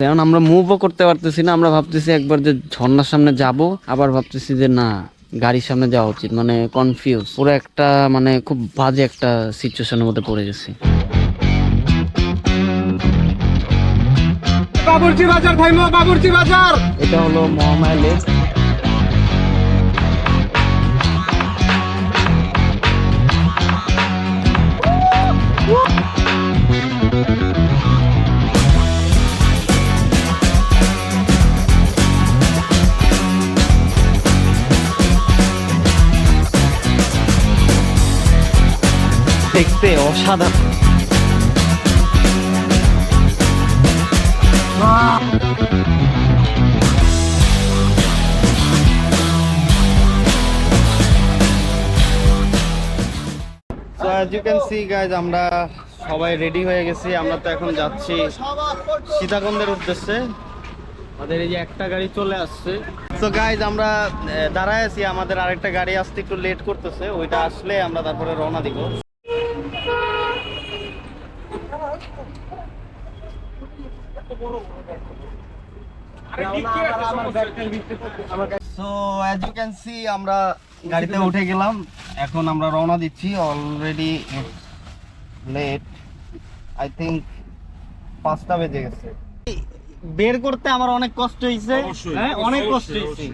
এখন আমরা মুভও করতে পারতেছি না। আমরা ভাবতেছি একবার যে ঝর্ণার সামনে যাব, আবার ভাবতেছি যে না গাড়ির সামনে যাওয়া উচিত। মানে কনফিউজ পুরো একটা, মানে খুব বাজে একটা সিচুয়েশনের মধ্যে পড়ে গেছি। বাবুর্চি বাজার থাইমো, বাবুর্চি বাজার। এটা হলো মহামায়া লেক। দেখতে অসাধারণ। So as you can see guys, আমরা সবাই রেডি হয়ে গেছি। আমরা তো এখন যাচ্ছি সীতাকুণ্ডের উদ্দেশ্যে। আমাদের এই যে একটা গাড়ি চলে আসছে। তো গাইজ আমরা দাঁড়ায় আছি, আমাদের আরেকটা গাড়ি আসতে একটু লেট করতেছে। ওইটা আসলে আমরা তারপরে রওনা দিব। So as you can see আমরা গাড়িতে উঠে গেলাম। এখন আমরা রওনা দিচ্ছি। অলরেডি লেট, আই থিঙ্ক 5টা বেজে গেছে। বের করতে আমার অনেক কষ্ট হয়েছে, হ্যাঁ অনেক কষ্ট হয়েছে।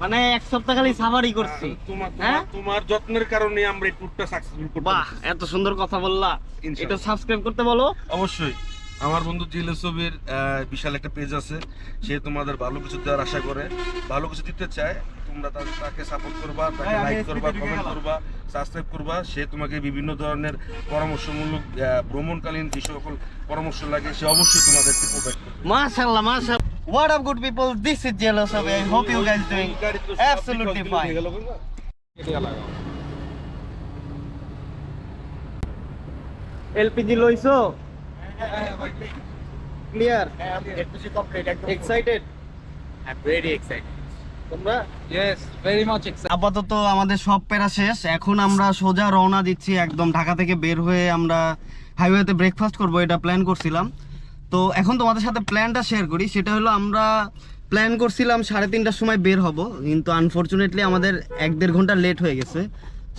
মানে এক সপ্তাহ খালি সাফারি করছি। তোমার যত্নের কারণে আমরা এই ট্যুরটা সাকসেসফুল করতে। বাহ, এত সুন্দর কথা বললা। এটা সাবস্ক্রাইব করতে বলো। অবশ্যই। আমার বন্ধু জিলেসবের বিশাল একটা পেজ আছে, সে তোমাদের ভালো কিছু দেওয়ার আশা করে, ভালো কিছু দিতে চায়। তোমরা তাকে সাপোর্ট করবা, তাকে লাইক করবা, কমেন্ট করবা, সাবস্ক্রাইব করবা। সে তোমাকে বিভিন্ন ধরনের পরামর্শমূলক ভ্রমণকালীন যে সকল পরামর্শ লাগে সে অবশ্যই তোমাদেরকে প্রোভাইড করবে। মাশাআল্লাহ মাশাআল্লাহ। What up good people, this is Jealousy. I hope you guys doing absolutely fine. LPG লইছো? Clear? LPG complete. Excited? I'm very excited. তোমরা? Yes, very much excited. আপাতত আমাদের সব প্যারা শেষ। এখন আমরা সোজা রওনা দিচ্ছি একদম ঢাকা থেকে বের হয়ে। আমরা হাইওয়েতে ব্রেকফাস্ট করব, এটা প্ল্যান করছিলাম। তো এখন তোমাদের সাথে প্ল্যানটা শেয়ার করি। সেটা হলো আমরা প্ল্যান করছিলাম 3:30টার সময় বের হব, কিন্তু আনফরচুনেটলি আমাদের 1-1.5 ঘন্টা লেট হয়ে গেছে।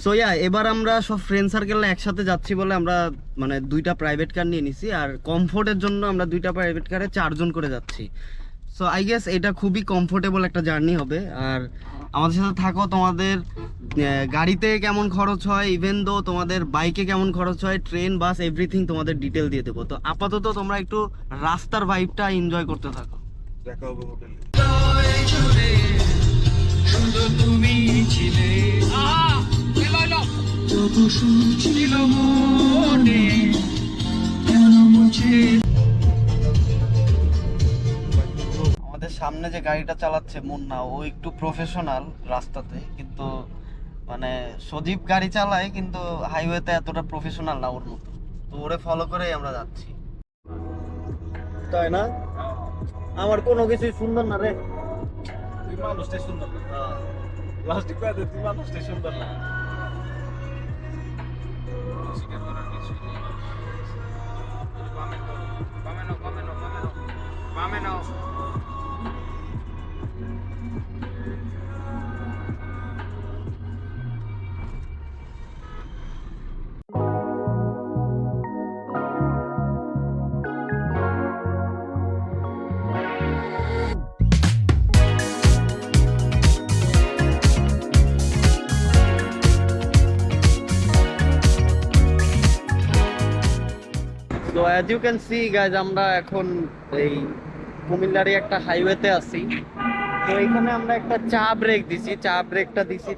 সো এবার আমরা সব ফ্রেন্ড সার্কেলরা একসাথে যাচ্ছি বলে আমরা মানে 2টা প্রাইভেট কার নিয়ে নিছি। আর কমফোর্টের জন্য আমরা 2টা প্রাইভেট কারে 4 জন করে যাচ্ছি। সো আই গেস এটা খুবই কমফোর্টেবল একটা জার্নি হবে। আর আমাদের সাথে থাকো। তোমাদের গাড়িতে কেমন খরচ হয়, ইভেন দো তোমাদের বাইকে কেমন খরচ হয়, ট্রেন বাস এভরিথিং তোমাদের ডিটেল দিয়ে দেবো। তো আপাতত তোমরা একটু রাস্তার ভাইবটা এনজয় করতে থাকো। দেখা হবে হোটেলে। আমাদের সামনে যে গাড়িটা চালাচ্ছে মুন্না, ও একটু প্রফেশনাল রাস্তাতে, কিন্তু মানে সজীব গাড়ি চালায় কিন্তু হাইওয়েতে এতটা প্রফেশনাল না ওর মতো। তো ওরে ফলো করেই আমরা যাচ্ছি, তাই না? আমার কোনো কিছুই সুন্দর না রে। তুই মানুষটাই সুন্দর না। লাস্ট দিকে তুই মানুষটাই সুন্দর না। So as you can see guys, আমরা এখন এই কুমিল্লারই একটা হাইওয়েতে আছি। তো এখানে আমরা একটা চা ব্রেক দিছি,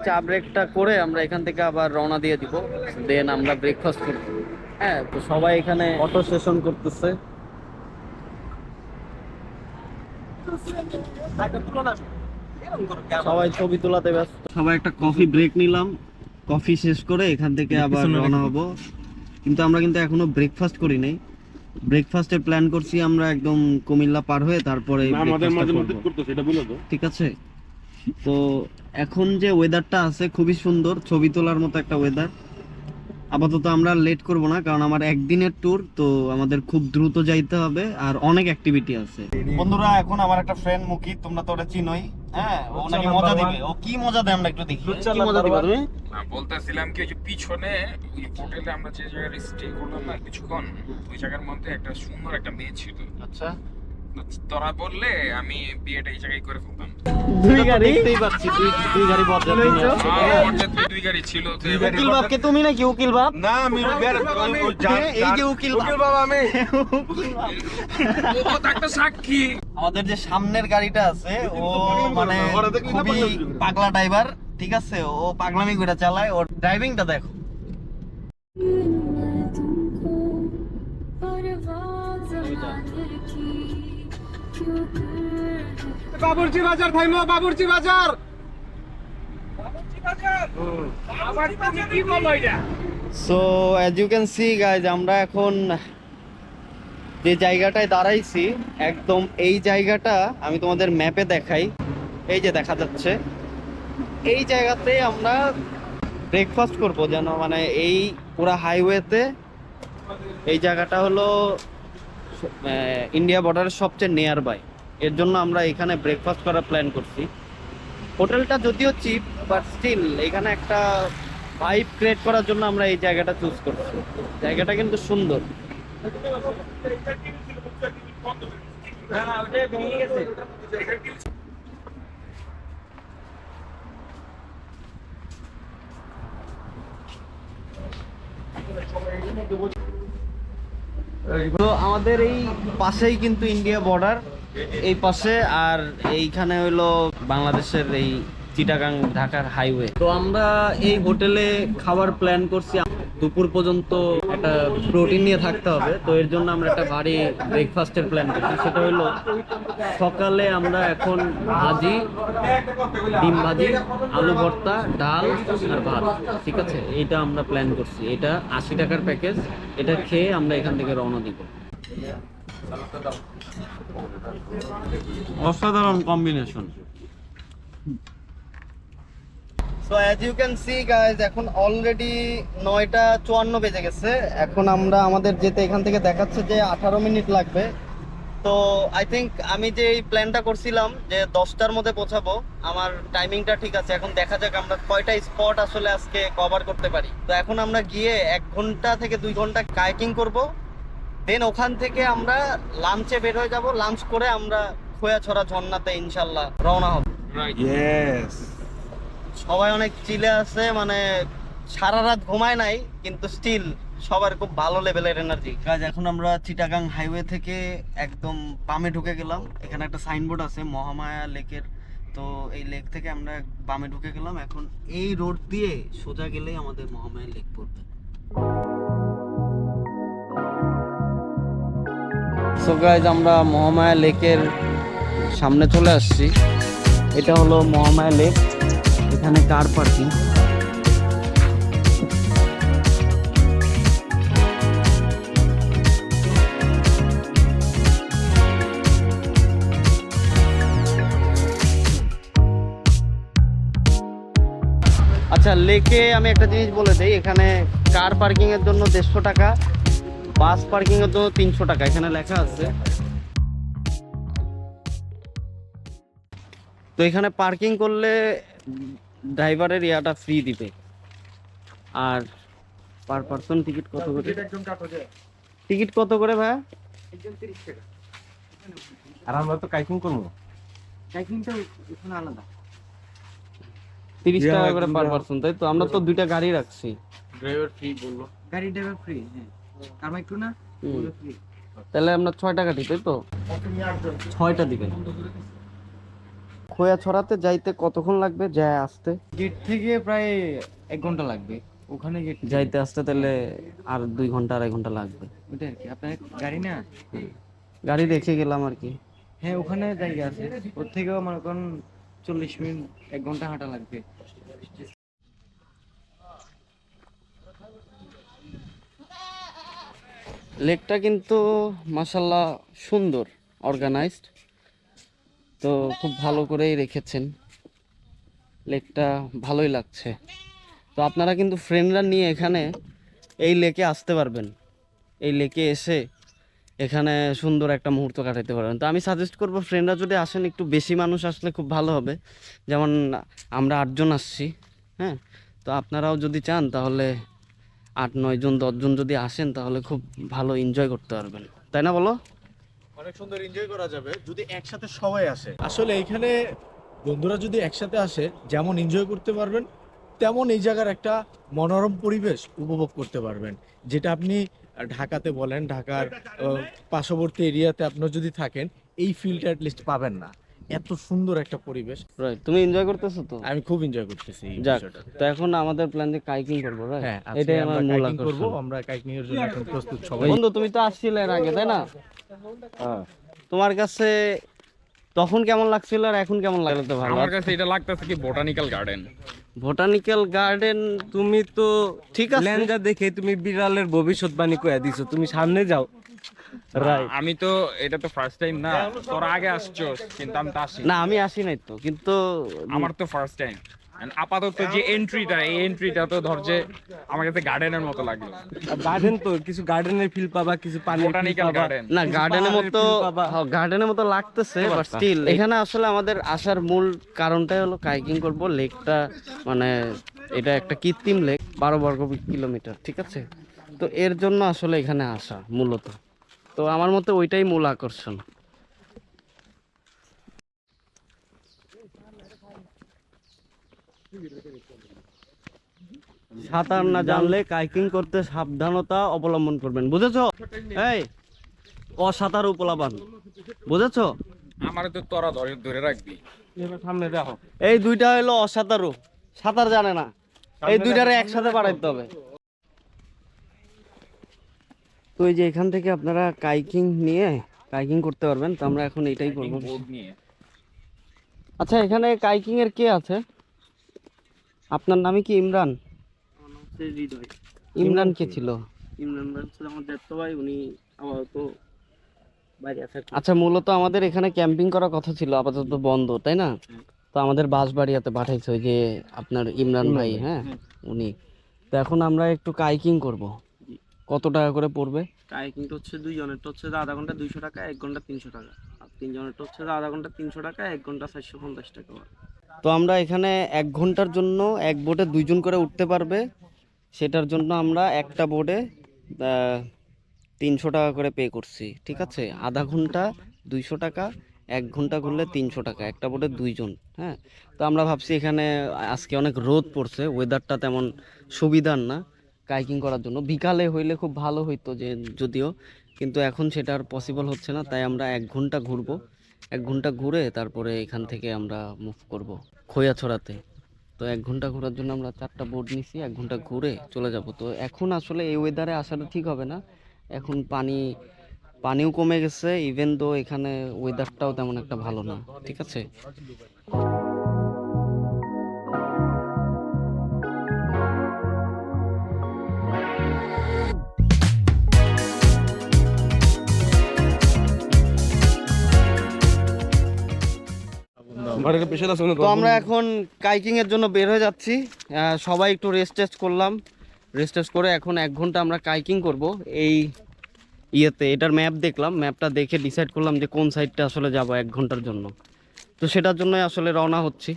চা ব্রেকটা করে আমরা এখান থেকে আবার রওনা দিয়ে দিব। দেন আমরা ব্রেকফাস্ট করব। হ্যাঁ, তো সবাই এখানে অটো সেশন করতেছে। সবাই ছবি তোলাতে ব্যস্ত। সবাই একটা কফি ব্রেক নিলাম, কফি শেষ করে এখান থেকে আবার রওনা হব। কিন্তু আমরা এখনো ব্রেকফাস্ট করি নাই। ব্রেকফাস্টের প্ল্যান করছি আমরা একদম কুমিল্লা পার হয়ে তারপরে আমাদের মাঝে মধ্যে করতেছে, এটা বলো তো। ঠিক আছে। তো এখন যে ওয়েদারটা আছে খুবই সুন্দর, ছবি তোলার মতো একটা ওয়েদার। আপাতত আমরা লেট করব না, কারণ আমার একদিনের ট্যুর, তো আমাদের খুব দ্রুত যাইতে হবে আর অনেক অ্যাক্টিভিটি আছে। বন্ধুরা, এখন আমার একটা ফ্রেন্ড মুকিত, তোমরা তো ওটা চিনোই। হ্যাঁ, ও নাকি মজা দিবে। ও কি মজা দেয় আমরা একটু দেখি। কি মজা দিবে তুমি? বলতেছিলাম কি, ওই যে পিছনে ওই হোটেলে আমরা যে জায়গায় স্টে করলাম না কিছুক্ষণ, ওই জায়গার মধ্যে একটা সুন্দর একটা মেয়ে ছিল। আচ্ছা, তোরা বললে আমি বিয়েটা এই জায়গায় করে ফেলতাম। দুই গাড়ি দেখতেই পাচ্ছি, দুই গাড়ি বদলাচ্ছি। বরযাত্রী দুই গাড়ি ছিল তো। উকিল বাপ কে তুমি নাকি উকিল বাপ? না, আমি এই যে উকিল বাবা, আমি ও তো একটা সাক্ষী। আমাদের যে সামনের গাড়িটা আছে, ও মানে খুবই পাগলা ড্রাইভার, ঠিক আছে? ও পাগলামি করে চালায়, ওর ড্রাইভিংটা দেখো। বাবুর্চি বাজার থাইমো, বাবুর্চি বাজার। So as you can see guys, আমরা এখন যে জায়গাটায় দাঁড়াইছি, একদম এই জায়গাটা আমি তোমাদের ম্যাপে দেখাই। এই যে দেখা যাচ্ছে, এই জায়গাতে আমরা ব্রেকফাস্ট করব, যেন মানে এই পুরা হাইওয়েতে এই জায়গাটা হলো ইন্ডিয়া বর্ডারের সবচেয়ে নিয়ার বাই। এর জন্য আমরা এখানে ব্রেকফাস্ট করার প্ল্যান করছি। হোটেলটা যদিও চিপ, বাট স্টিল এখানে একটা ভাইব ক্রিয়েট করার জন্য আমরা এই জায়গাটা চুজ করছি। জায়গাটা কিন্তু সুন্দর। তো আমাদের এই পাশেই কিন্তু ইন্ডিয়া বর্ডার, এই পাশে, আর এইখানে হলো বাংলাদেশের এই চিটাগাং ঢাকার হাইওয়ে। তো আমরা এই হোটেলে খাবার প্ল্যান করছি, দুপুর পর্যন্ত একটা প্রোটিন নিয়ে থাকতে হবে। তো এর জন্য আমরা একটা ভারী ব্রেকফাস্টের প্ল্যান করছি। সেটা হলো সকালে আমরা এখন ভাজি, ডিম ভাজি, আলু ভর্তা, ডাল আর ভাত, ঠিক আছে? এইটা আমরা প্ল্যান করছি। এটা 80 টাকার প্যাকেজ। এটা খেয়ে আমরা এখান থেকে রওনা দিব। অসাধারণ combination. So as you can see guys, এখন অলরেডি 9:54 বেজে গেছে। এখন আমরা আমাদের যেতে এখান থেকে দেখাচ্ছে যে 18 মিনিট লাগবে। তো আই থিঙ্ক আমি যে এই প্ল্যানটা করছিলাম যে 10টার মধ্যে পৌঁছাবো, আমার টাইমিংটা ঠিক আছে। এখন দেখা যাক আমরা কয়টা স্পট আসলে আজকে কভার করতে পারি। তো এখন আমরা গিয়ে 1 ঘন্টা থেকে 2 ঘন্টা কায়াকিং করব, দেন ওখান থেকে আমরা লাঞ্চে বের হয়ে যাব। লাঞ্চ করে আমরা খোয়াছড়া ঝর্ণাতে ইনশাল্লাহ রওনা হব। ইয়েস। সবাই অনেক চিলে আছে, মানে সারা রাত ঘুমায় নাই, কিন্তু স্টিল সবার খুব ভালো লেভেলের এনার্জি। কাজ এখন আমরা চিটাগাং হাইওয়ে থেকে একদম বামে ঢুকে গেলাম। এখানে একটা সাইনবোর্ড আছে মহামায়া লেকের, তো এই লেক থেকে আমরা বামে ঢুকে গেলাম। এখন এই রোড দিয়ে সোজা গেলেই আমাদের মহামায়া লেক পড়বে। সো গাইজ, আমরা মহামায়া লেকের সামনে চলে আসছি। এটা হলো মহামায়া লেক। এখানে কার পার্কিং। আচ্ছা, লেকে আমি একটা জিনিস বলে দিই, এখানে কার পার্কিং এর জন্য 150 টাকা, বাস পার্কিং এর জন্য 300 টাকা, এখানে লেখা আছে। তো এখানে পার্কিং করলে ড্রাইভারের ইয়াটা ফ্রি দিবে। আর পার পারসন টিকিট কত করে? টিকিট কত করে ভাইয়া? আর আমরা তো কাইকিং করবো। কাইকিংটা এখানে আলাদা 30 টাকা করে পার পারসন, তাই তো? আমরা তো 2টা গাড়ি রাখছি। ড্রাইভার ফ্রি বললো। গাড়ি ড্রাইভার ফ্রি, হ্যাঁ। আর একটু না ফ্রি। তাহলে আমরা 6 টাকা দিই, তাই তো? 6টা দিবেন। খোয়াছড়াতে যাইতে কতক্ষণ লাগবে যায় আসতে? গেট থেকে প্রায় 1 ঘন্টা লাগবে। ওখানে গেট যাইতে আসতে তাহলে আর 2 ঘন্টা 2.5 ঘন্টা লাগবে। ওটা আর কি, আপনার গাড়ি না? গাড়ি রেখে গেলাম আর কি। হ্যাঁ, ওখানে জায়গা আছে। ওর থেকেও মনে করেন 40 মিনিট 1 ঘন্টা হাঁটা লাগবে। লেকটা কিন্তু মাশাআল্লাহ সুন্দর, অর্গানাইজড। তো খুব ভালো করেই রেখেছেন লেকটা, ভালোই লাগছে। তো আপনারা কিন্তু ফ্রেন্ডরা নিয়ে এখানে এই লেকে আসতে পারবেন, এই লেকে এসে এখানে সুন্দর একটা মুহূর্ত কাটাতে পারবেন। তো আমি সাজেস্ট করবো ফ্রেন্ডরা যদি আসেন একটু বেশি মানুষ আসলে খুব ভালো হবে, যেমন আমরা 8 জন আসছি, হ্যাঁ। তো আপনারাও যদি চান তাহলে 8-9 জন 10 জন যদি আসেন তাহলে খুব ভালো এনজয় করতে পারবেন, তাই না বলো? অনেক সুন্দর এনজয় করা যাবে যদি একসাথে সবাই আসে। আসলে এখানে বন্ধুরা যদি একসাথে আসে যেমন এনজয় করতে পারবেন, তেমন এই জায়গার একটা মনোরম পরিবেশ উপভোগ করতে পারবেন, যেটা আপনি ঢাকাতে বলেন, ঢাকার পার্শ্ববর্তী এরিয়াতে আপনার যদি থাকেন এই ফিলটা অ্যাটলিস্ট পাবেন না। এত সুন্দর একটা পরিবেশ, রাইট, তুমি এনজয় করতেছো তো? আমি খুব এনজয় করতেছি এই যাক, বিষয়টা। তো এখন আমাদের প্ল্যান যে কাইকিং করবো, রাইট? হ্যাঁ, আজকে এটাই আমরা আমার মূল কাইকিং করব, আকর্ষণ। আমরা কাইকিং এর জন্য এখন প্রস্তুত সবাই। বন্ধু তুমি তো আসছিলে এর আগে, তাই না? হ্যাঁ তোমার কাছে তখন কেমন লাগছিল আর এখন কেমন লাগলো? তো ভালো। আমার কাছে এটা লাগতেছে কি বোটানিক্যাল গার্ডেন। বোটানিক্যাল গার্ডেন, তুমি তো ঠিক আছে, প্ল্যানটা দেখে তুমি বিড়ালের ভবিষ্যৎবাণী কয়ে দিছো, তুমি সামনে যাও। রাইট। আমি তো এটা তো ফার্স্ট টাইম না, তোরা আগে আসছোস কিন্তু আমি তো আসি না আমি আসি নাই তো, কিন্তু আমার তো ফার্স্ট টাইম। আপাতত যে এন্ট্রিটা, এই এন্ট্রিটা তো ধর যে আমার কাছে গার্ডেনের মতো লাগলো। গার্ডেন তো কিছু গার্ডেনের ফিল পাবা, কিছু পানি বোটানিক্যাল গার্ডেন। না গার্ডেনের মতো, গার্ডেনের মতো লাগতেছে, বাট স্টিল এখানে আসলে আমাদের আসার মূল কারণটাই হলো কাইকিং করব। লেকটা মানে এটা একটা কৃত্রিম লেক, 12 বর্গ কিলোমিটার, ঠিক আছে? তো এর জন্য আসলে এখানে আসা মূলত, তো আমার মতে ওইটাই মূল আকর্ষণ। সাঁতার না জানলে কাইকিং করতে সাবধানতা অবলম্বন করবেন, বুঝেছো? এই অসাঁতারু পোলাপান, বুঝেছো? আমার তো তোরা ধরে ধরে রাখবি। সামনে দেখো। এই দুইটা হলো অসাঁতারু, সাঁতার জানে না, এই দুইটারে একসাথে পাঠাইতে হবে। তো এই যে এখান থেকে আপনারা কাইকিং নিয়ে কাইকিং করতে পারবেন, তো আমরা এখন এটাই করবো। বোর্ড নিয়ে আচ্ছা, এখানে কাইকিং এর কে আছে? আপনার নামে কি ইমরান? ইমরান কে ছিল? আচ্ছা, মূলত আমাদের এখানে ক্যাম্পিং করার কথা ছিল, আপাতত বন্ধ, তাই না? তো আমাদের বাঁশবাড়িয়াতে পাঠাইছে ওই যে আপনার ইমরান ভাই, হ্যাঁ উনি। তো এখন আমরা একটু কাইকিং করব। কত টাকা করে পড়বে? কাইকিংটা হচ্ছে 2 জনেরটা হচ্ছে আধা ঘন্টা 200 টাকা, 1 ঘন্টা 300 টাকা। আর 3 জনেরটা হচ্ছে আধা ঘন্টা 300 টাকা, 1 ঘন্টা 450 টাকা। তো আমরা এখানে 1 ঘন্টার জন্য এক বোটে 2 জন করে উঠতে পারবে, সেটার জন্য আমরা একটা বোটে 300 টাকা করে পে করছি, ঠিক আছে? আধা ঘন্টা 200 টাকা, 1 ঘন্টা ঘুরলে 300 টাকা, একটা বোটে 2 জন, হ্যাঁ। তো আমরা ভাবছি এখানে আজকে অনেক রোদ পড়ছে, ওয়েদারটা তেমন সুবিধার না কাইকিং করার জন্য। বিকালে হইলে খুব ভালো হইতো যে যদিও, কিন্তু এখন সেটা আর পসিবল হচ্ছে না, তাই আমরা 1 ঘন্টা ঘুরবো। 1 ঘন্টা ঘুরে তারপরে এখান থেকে আমরা মুভ করব খৈয়াছড়াতে। তো 1 ঘন্টা ঘোরার জন্য আমরা 4টা বোট নিছি, 1 ঘন্টা ঘুরে চলে যাব। তো এখন আসলে এই ওয়েদারে আসাটা ঠিক হবে না, এখন পানিও কমে গেছে, ইভেন দো এখানে ওয়েদারটাও তেমন একটা ভালো না, ঠিক আছে? তো আমরা এখন কাইকিং এর জন্য বের হয়ে যাচ্ছি। সবাই একটু রেস্ট করলাম, রেস্ট করে এখন 1 ঘন্টা আমরা কাইকিং করব। এই এটার ম্যাপ দেখলাম, ম্যাপটা দেখে ডিসাইড করলাম যে কোন সাইডটা আসলে যাব 1 ঘন্টার জন্য। তো সেটার জন্যই আসলে রওনা হচ্ছি।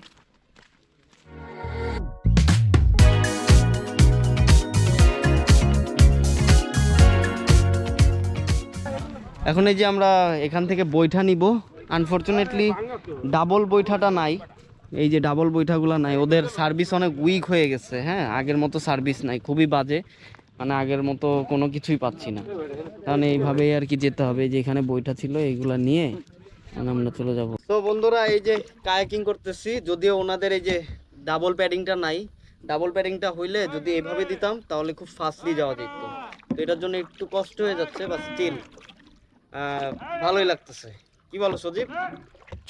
এখন এই যে আমরা এখান থেকে বৈঠা নিব, আনফরচুনেটলি ডাবল বৈঠাটা নাই, এই যে ডাবল বৈঠাগুলো নাই, ওদের সার্ভিস অনেক উইক হয়ে গেছে, হ্যাঁ আগের মতো সার্ভিস নাই, খুবই বাজে, মানে আগের মতো কোনো কিছুই পাচ্ছি না। কারণ এইভাবেই আর কি যেতে হবে, যে এখানে বৈঠা ছিল এইগুলা নিয়ে আমরা চলে যাব। তো বন্ধুরা এই যে কায়াকিং করতেছি, যদিও ওনাদের এই যে ডাবল প্যাডিংটা নাই, ডাবল প্যাডিংটা হইলে যদি এভাবে দিতাম তাহলে খুব ফাস্টলি যাওয়া যেত। তো এটার জন্য একটু কষ্ট হয়ে যাচ্ছে, বা স্টিল ভালোই লাগতেছে। কি বলো সজীব?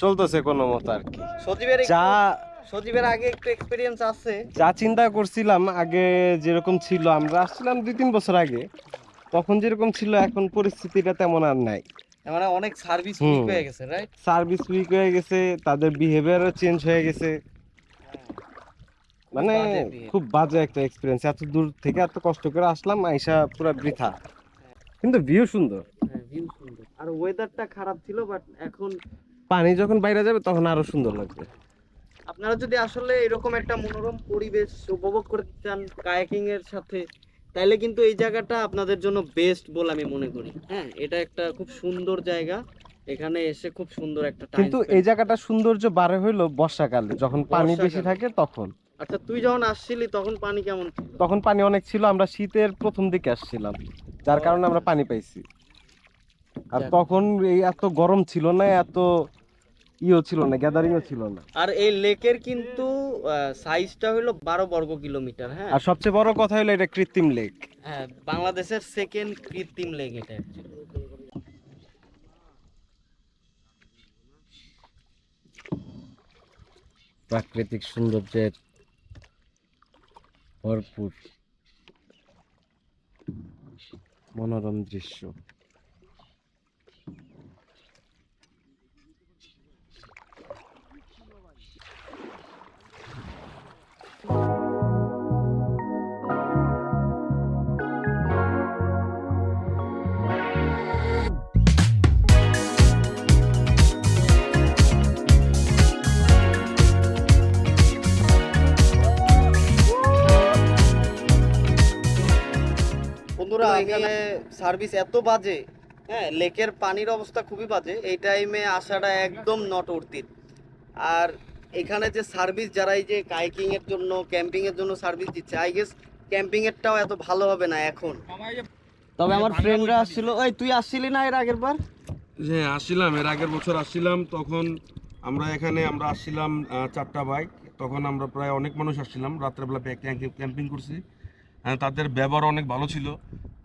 চলতেছে কোনো মতো আর কি। সজীবের আগে একটু এক্সপেরিয়েন্স আছে, যা চিন্তা করছিলাম আগে যেরকম ছিল, আমরা আসছিলাম 2-3 বছর আগে, তখন যেরকম ছিল এখন পরিস্থিতিটা তেমন আর নাই। মানে অনেক সার্ভিস উইক হয়ে গেছে, রাইট? সার্ভিস উইক হয়ে গেছে, তাদের বিহেভিয়ারও চেঞ্জ হয়ে গেছে। মানে বাজে behavior। খুব বাজে একটা এক্সপিরিয়েন্স, এত দূর থেকে এত কষ্ট করে আসলাম, আইসা পুরো বৃথা। কিন্তু ভিউ সুন্দর, হ্যাঁ ভিউ সুন্দর, আর ওয়েদারটা খারাপ ছিল, বাট এখন পানি যখন বাইরে যাবে তখন আরো সুন্দর লাগবে। আপনারা যদি আসলে এরকম একটা মনোরম পরিবেশ উপভোগ করতে চান কায়াকিং এর সাথে, তাইলে কিন্তু এই জায়গাটা আপনাদের জন্য বেস্ট বলে আমি মনে করি। হ্যাঁ, এটা একটা খুব সুন্দর জায়গা, এখানে এসে খুব সুন্দর একটা টাইম। কিন্তু এই জায়গাটা সৌন্দর্য বাড়ে হইলো বর্ষাকালে, যখন পানি বেশি বর্ষাকালে। থাকে তখন। আচ্ছা, তুই যখন আসছিলি তখন পানি কেমন ছিল? তখন পানি অনেক ছিল, আমরা শীতের প্রথম দিকে আসছিলাম, যার কারণে আমরা পানি পাইছি। আর তখন এই এত গরম ছিল না, এত ছিল না, গ্যাদারিংও ছিল না। আর এই লেকের কিন্তু সাইজটা হলো 12 বর্গ কিলোমিটার। হ্যাঁ, আর সবচেয়ে বড় কথা হলো এটা কৃত্রিম লেক। হ্যাঁ, বাংলাদেশের সেকেন্ড কৃত্রিম লেক এটা actually। প্রাকৃতিক সৌন্দর্যের ভরপুর মনোরম দৃশ্য। বন্ধুরা, এখানে সার্ভিস এত বাজে, হ্যাঁ, লেকের পানির অবস্থা খুবই বাজে, এই টাইমে আসাটা একদম নট অর্থিত। আর এখানে যে সার্ভিস, যারা এই যে কাইকিং এর জন্য ক্যাম্পিং এর জন্য সার্ভিস দিচ্ছে, আই গেস ক্যাম্পিং এরটাও এত ভালো হবে না এখন। তবে আমার ফ্রেন্ডরা আসছিল। ওই তুই আসছিলি না এর আগের বার? হ্যাঁ আসছিলাম, এর আগের বছর আসছিলাম, তখন আমরা আসছিলাম 4টা বাইক, তখন আমরা প্রায় অনেক মানুষ আসছিলাম, রাত্রেবেলা ক্যাম্পিং করছি। তাদের ব্যবহার অনেক ভালো ছিল,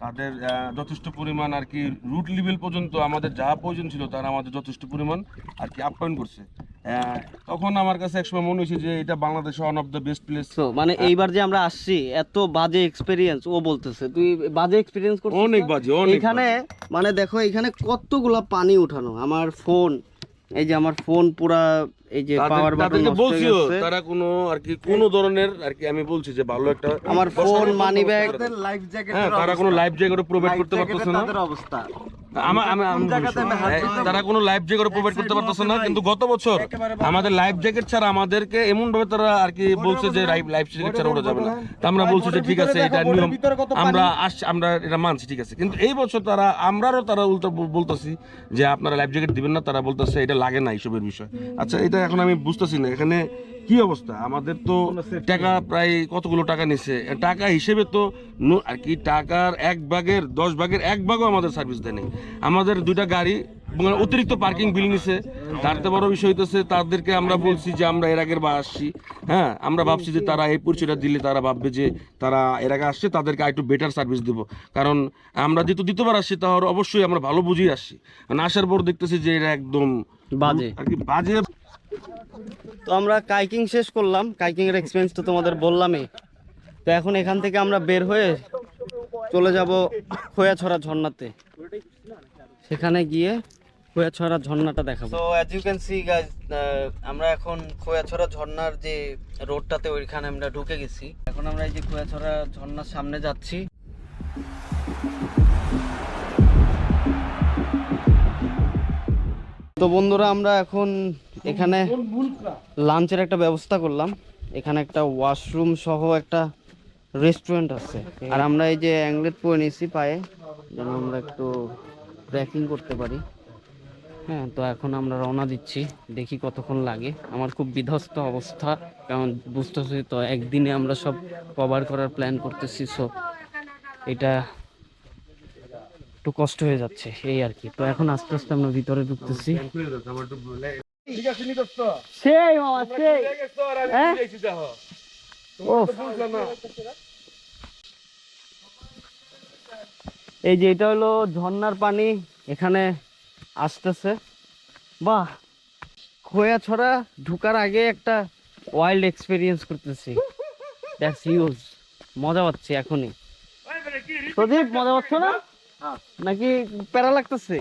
তাদের যথেষ্ট পরিমাণ আর কি রুট লেভেল পর্যন্ত আমাদের যা প্রয়োজন ছিল তারা আমাদের যথেষ্ট পরিমাণ আর কি আপ্যায়ন করছে। তখন আমার কাছে একসময় মনে হয়েছে যে এটা বাংলাদেশে one of the best place. তো মানে এইবার যে আমরা আসছি, এত বাজে এক্সপেরিয়েন্স ও বলতেছে, তুই বাজে এক্সপেরিয়েন্স করছিস? অনেক বাজে, অনেক এখানে মানে দেখো, এখানে কতগুলা পানি উঠানো, আমার ফোন, এই যে আমার ফোন পুরা এই যে পাওয়ার বাটন তাদেরকে নষ্ট হয়ে বলছিও গেছে। তারা কোনো ধরনের আর কি, আমি বলছি যে ভালো একটা আমার phone, money bag, life jacket, তারা কোনো লাইফ জ্যাকেট প্রোভাইড করতে পারতেছে না। তাদের অবস্থা তারা কোনো লাইফ জ্যাকেট প্রোভাইড করতে পারতেছে না, কিন্তু গত বছর আমাদের লাইফ জ্যাকেট ছাড়া আমাদেরকে এমন ভাবে তারা আর কি বলছে যে লাইফ জ্যাকেট ছাড়া ওরা যাবে না। তো আমরা বলছি যে ঠিক আছে, এটা নিয়ম, আমরা এটা মানছি, ঠিক আছে। কিন্তু এই বছর তারা উল্টো বলতেছি যে আপনারা লাইফ জ্যাকেট দিবেন না, তারা বলতেছে এটা লাগে না এইসবের বিষয়। আচ্ছা, এটা এখন আমি বুঝতেছি না এখানে কি অবস্থা। আমাদের তো টাকা প্রায় কতগুলো টাকা নিছে, টাকা হিসেবে তো আর কি টাকার 10 ভাগের 1 ভাগও আমাদের সার্ভিস দেয়নি। আমাদের 2টা গাড়ি অতিরিক্ত পার্কিং বিল নিছে। তারতে বড় বিষয় হইতেছে, তাদেরকে আমরা বলছি যে আমরা এর আগের বার আসছি, হ্যাঁ, আমরা ভাবছি যে তারা এই পরিচয়টা দিলে তারা ভাববে যে তারা এর আগে আসছে, তাদেরকে একটু বেটার সার্ভিস দেবো। কারণ আমরা যেহেতু দ্বিতীয়বার আসছি, তাহলে অবশ্যই আমরা ভালো বুঝিয়ে আসছি। মানে আসার পর দেখতেছি যে এটা একদম বাজে আর কি বাজে। তো আমরা কাইকিং শেষ করলাম, কাইকিং এর এক্সপেরিয়েন্স তো তোমাদের বললামই। তো এখন এখান থেকে আমরা বের হয়ে চলে যাব খোয়াছড়া ঝর্ণাতে, সেখানে গিয়ে খোয়াছড়া ঝর্ণাটা দেখাবো। তো as you can see guys, আমরা এখন খোয়াছড়া ঝর্ণার যে রোডটাতে, ওইখানে আমরা ঢুকে গেছি। এখন আমরা এই যে খোয়াছড়া ঝর্ণার সামনে যাচ্ছি। তো বন্ধুরা, আমরা এখন এখানে লাঞ্চের একটা ব্যবস্থা করলাম। এখানে একটা ওয়াশরুম সহ একটা রেস্টুরেন্ট আছে। আর আমরা এই যে অ্যাংলেট পরে নিয়েছি পায়ে, যেন আমরা একটু ট্রেকিং করতে পারি। হ্যাঁ, তো এখন আমরা রওনা দিচ্ছি, দেখি কতক্ষণ লাগে। আমার খুব বিধ্বস্ত অবস্থা, কারণ বুঝতেছি তো একদিনে আমরা সব কভার করার প্ল্যান করতেছি, সো এটা একটু কষ্ট হয়ে যাচ্ছে এই আর কি। তো এখন আস্তে আস্তে আমরা ভিতরে ঢুকতেছি। সেই মামা সেই, হ্যাঁ? ওফ। এই যে এটা হলো ঝর্ণার পানি, এখানে আসতেছে। বাহ, খোয়াছড়া ঢুকার আগে একটা ওয়াইল্ড এক্সপেরিয়েন্স করতেছি। দ্যাটস হিউজ, মজা পাচ্ছি এখনই। প্রদীপ, মজা পাচ্ছ না নাকি প্যারা লাগতেছে?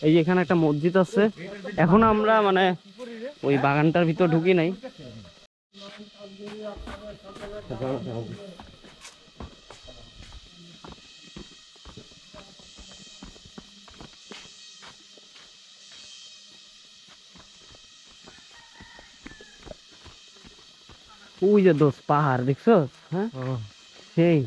এই যে এখানে একটা মসজিদ আছে। এখন আমরা মানে ওই বাগানটার ভিতর ঢুকি নাই, ওই যে দোস্ত পাহাড় দেখছো, হ্যাঁ সেই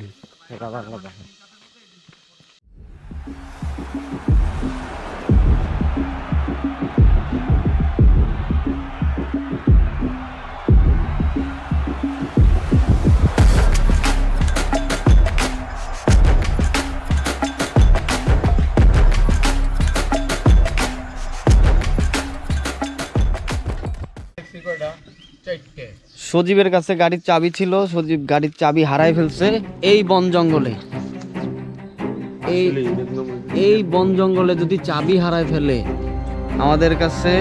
সজীবের কাছে গাড়ির চাবি ছিল, সজীব গাড়ির চাবি হারাই ফেলছে এই বন জঙ্গলে। এই বন জঙ্গলে যদি চাবি হারায় ফেলে, আমাদের কাছে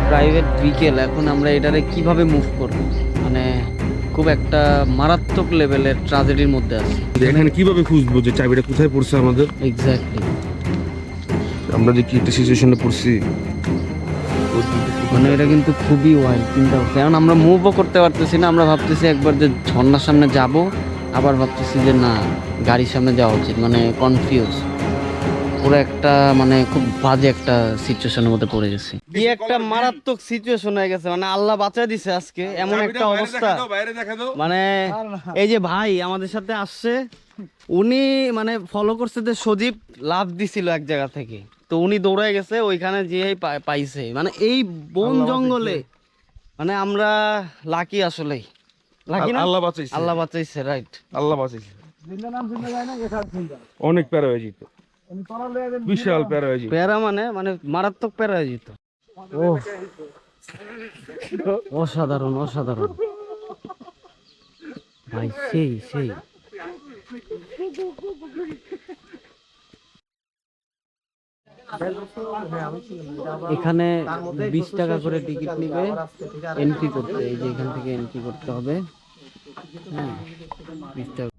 প্রাইভেট ভেহিকেল, এখন আমরা এটারে কিভাবে মুভ করব, মানে খুব একটা মারাত্মক লেভেলের ট্র্যাজেডির মধ্যে আছে। এখানে কিভাবে খুঁজবো যে চাবিটা কোথায় পড়ছে আমাদের? এক্স্যাক্টলি, আমরা যে কি একটা সিচুয়েশনে পড়ছি। মানে এটা কিন্তু খুবই ওয়াইল্ড চিন্তা করছে, কারণ আমরা মুভও করতে পারতেছি না। আমরা ভাবতেছি একবার যে ঝর্ণার সামনে যাব, আবার ভাবতেছি যে না গাড়ির সামনে যাওয়া উচিত, মানে কনফিউজ পুরো একটা, মানে খুব বাজে একটা সিচুয়েশনের মধ্যে পড়ে গেছি। কি একটা মারাত্মক সিচুয়েশন হয়ে গেছে, মানে আল্লাহ বাঁচায় দিছে আজকে এমন একটা অবস্থা। বাইরে দেখা দাও। মানে এই যে ভাই আমাদের সাথে আসছে, উনি মানে ফলো করছে যে সজীব লাফ দিছিল এক জায়গা থেকে, তো উনি দৌড়ায় গেছে, ওইখানে যেই পাইছে। মানে এই বন জঙ্গলে মানে আমরা লাকি, আসলেই লাকি না, আল্লাহ বাঁচাইছে। আল্লাহ বাঁচাইছে, রাইট, আল্লাহ বাঁচাইছে। অনেক প্যারা হয়ে যেত, বিশাল প্যারা হয়ে যেত। প্যারা মানে মানে মারাত্মক প্যারা হয়ে যেত। ও অসাধারণ, অসাধারণ ভাই, সেই সেই। এখানে 20 টাকা করে টিকিট নিবে এন্ট্রি করতে, এই যে এখান থেকে এন্ট্রি করতে হবে, হ্যাঁ 20 টাকা।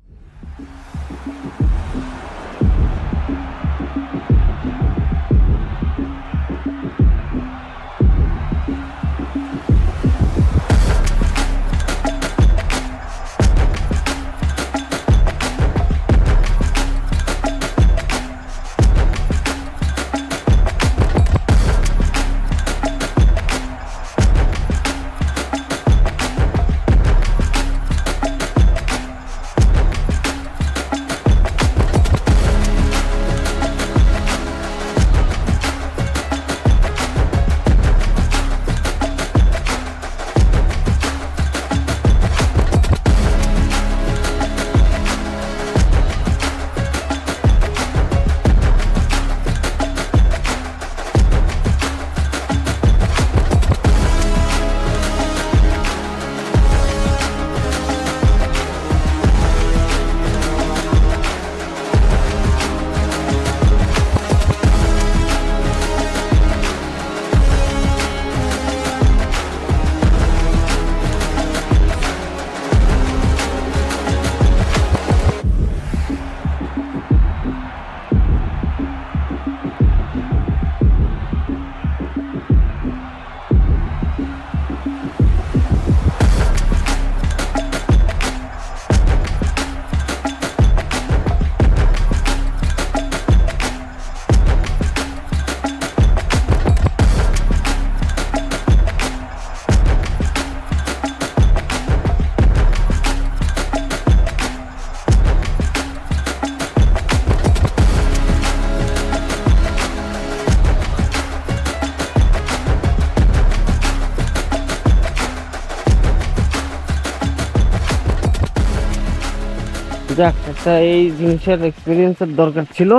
যাক, একটা এই জিনিসের এক্সপিরিয়েন্সের দরকার ছিল,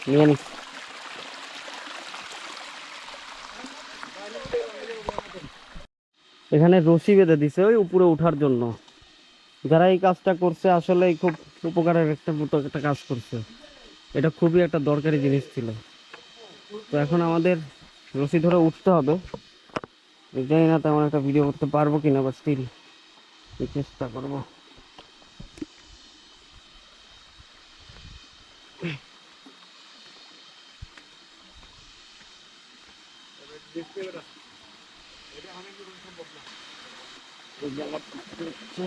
নিয়ে নিস। এখানে রশি বেঁধে দিছে ওই উপরে ওঠার জন্য। যারা এই কাজটা করছে আসলে খুব উপকারের একটা কাজ করছে, এটা খুবই একটা দরকারি জিনিস ছিল। তো এখন আমাদের রশি ধরে উঠতে হবে। জানি না তেমন একটা ভিডিও করতে পারবো কিনা, বা স্টিল চেষ্টা করবো। এই জায়গাটা হচ্ছে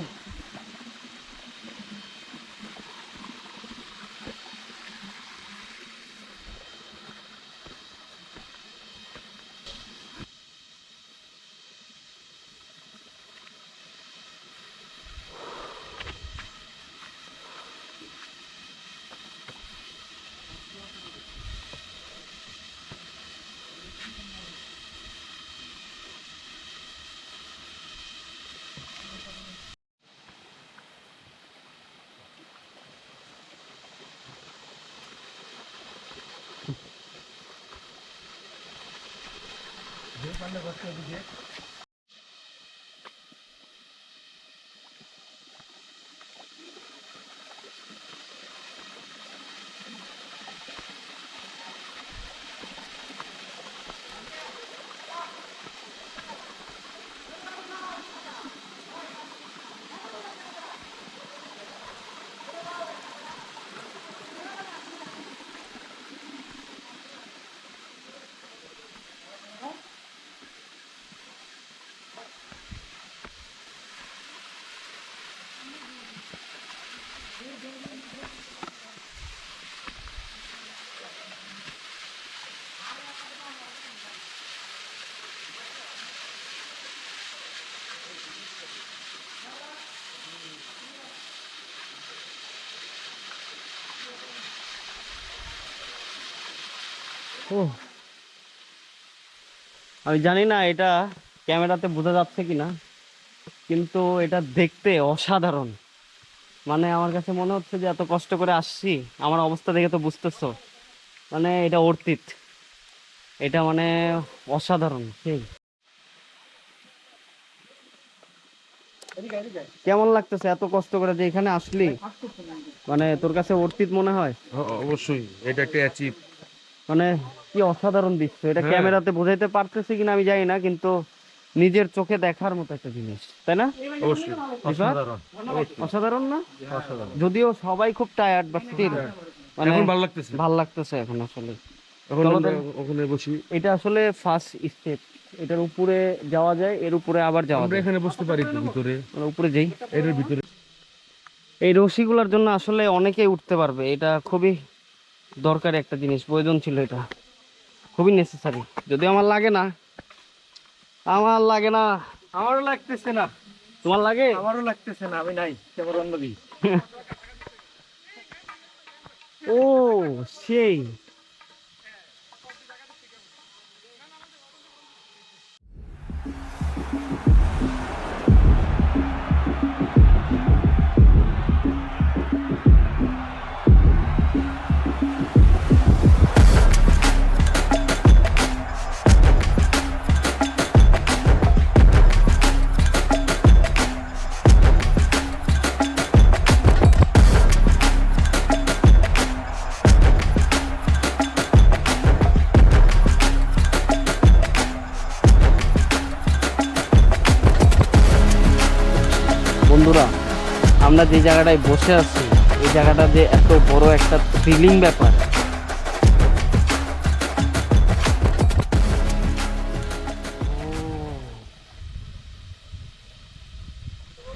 আমি জানি না এটা ক্যামেরাতে বোঝা যাচ্ছে কিনা, কিন্তু এটা দেখতে অসাধারণ। মানে আমার কাছে মনে হচ্ছে যে এত কষ্ট করে আসছি, আমার অবস্থা দেখে তো বুঝতেছো, মানে এটা অর্থিত, এটা মানে অসাধারণ। সেই কেমন লাগতেছে এত কষ্ট করে যে এখানে আসলি, মানে তোর কাছে অর্থিত মনে হয়? অবশ্যই এটা একটা অ্যাচিভ। মানে কি অসাধারণ দৃশ্য, এটা ক্যামেরাতে বোঝাইতে পারতেছি কিনা আমি জানি না, কিন্তু নিজের চোখে দেখার মতো একটা জিনিস, তাই না? অবশ্যই অসাধারণ না? যদিও সবাই খুব টায়ার্ড, বাট স্টিল মানে এখন ভালো লাগতেছে। ভাল লাগতেছে এখন আসলে। এখন চলো আমরা তাহলে। ওখানে বসি, এটা আসলে ফার্স্ট স্টেপ, এটার উপরে যাওয়া যায়, এর উপরে আবার যাওয়া আমরা যায়, এখানে বসতে পারি তো ভিতরে, আমরা উপরে যাই। এটার ভিতরে। এই রশিগুলোর জন্য আসলে অনেকেই উঠতে পারবে, এটা খুবই দরকারি একটা জিনিস, প্রয়োজন ছিল, এটা খুবই নেসেসারি। যদি আমার লাগে না, আমার লাগে না। আমারও লাগতেছে না। তোমার লাগে? আমারও লাগতেছে না, আমি নাই, কেবল অন্যদি। ও সেই বন্ধুরা, আমরা যে জায়গাটায় বসে আছি, এই জায়গাটা যে এত বড় একটা থ্রিলিং ব্যাপার।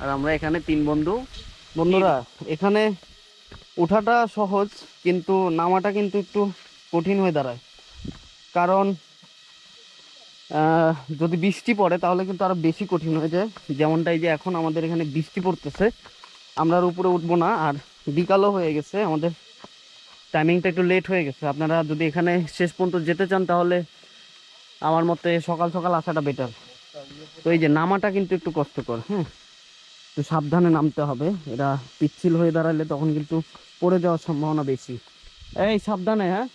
আর আমরা এখানে 3 বন্ধু। বন্ধুরা, এখানে ওঠাটা সহজ, কিন্তু নামাটা কিন্তু একটু কঠিন হয়ে দাঁড়ায়, কারণ যদি বৃষ্টি পড়ে তাহলে কিন্তু আরো বেশি কঠিন হয়ে যায়। যেমনটা এই যে এখন আমাদের এখানে বৃষ্টি পড়তেছে, আমরা আর উপরে উঠবো না, আর বিকালও হয়ে গেছে, আমাদের টাইমিংটা একটু লেট হয়ে গেছে। আপনারা যদি এখানে শেষ পর্যন্ত যেতে চান তাহলে আমার মতে সকাল সকাল আসাটা বেটার। তো এই যে নামাটা কিন্তু একটু কষ্টকর, হ্যাঁ, একটু সাবধানে নামতে হবে, এটা পিচ্ছিল হয়ে দাঁড়ালে তখন কিন্তু পড়ে যাওয়ার সম্ভাবনা বেশি। এই সাবধানে, হ্যাঁ।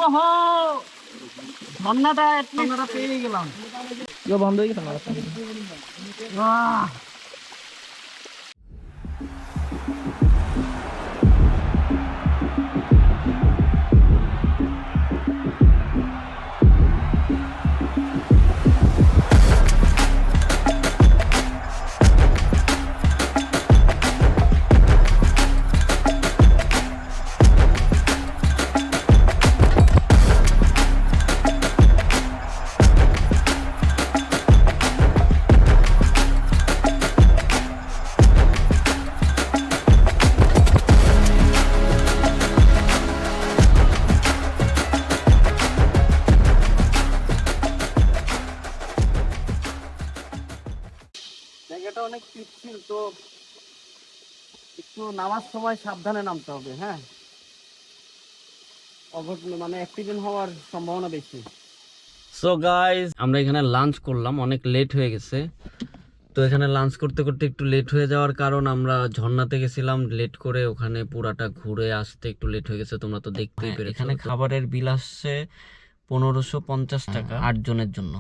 ওহো, ঝর্ণাটা পেয়ে গেলাম, বন্ধ হয়ে গেছে। পিচ্ছিল, তো একটু নামার সময় সাবধানে নামতে হবে। হ্যাঁ, অঘটন মানে অ্যাক্সিডেন্ট হওয়ার সম্ভাবনা বেশি। সো গাইস, আমরা এখানে লাঞ্চ করলাম, অনেক লেট হয়ে গেছে। তো এখানে লাঞ্চ করতে করতে একটু লেট হয়ে যাওয়ার কারণ আমরা ঝর্ণাতে গেছিলাম লেট করে, ওখানে পুরাটা ঘুরে আসতে একটু লেট হয়ে গেছে, তোমরা তো দেখতেই পেরেছো। এখানে খাবারের বিল আসছে 1550 টাকা 8 জনের জন্য।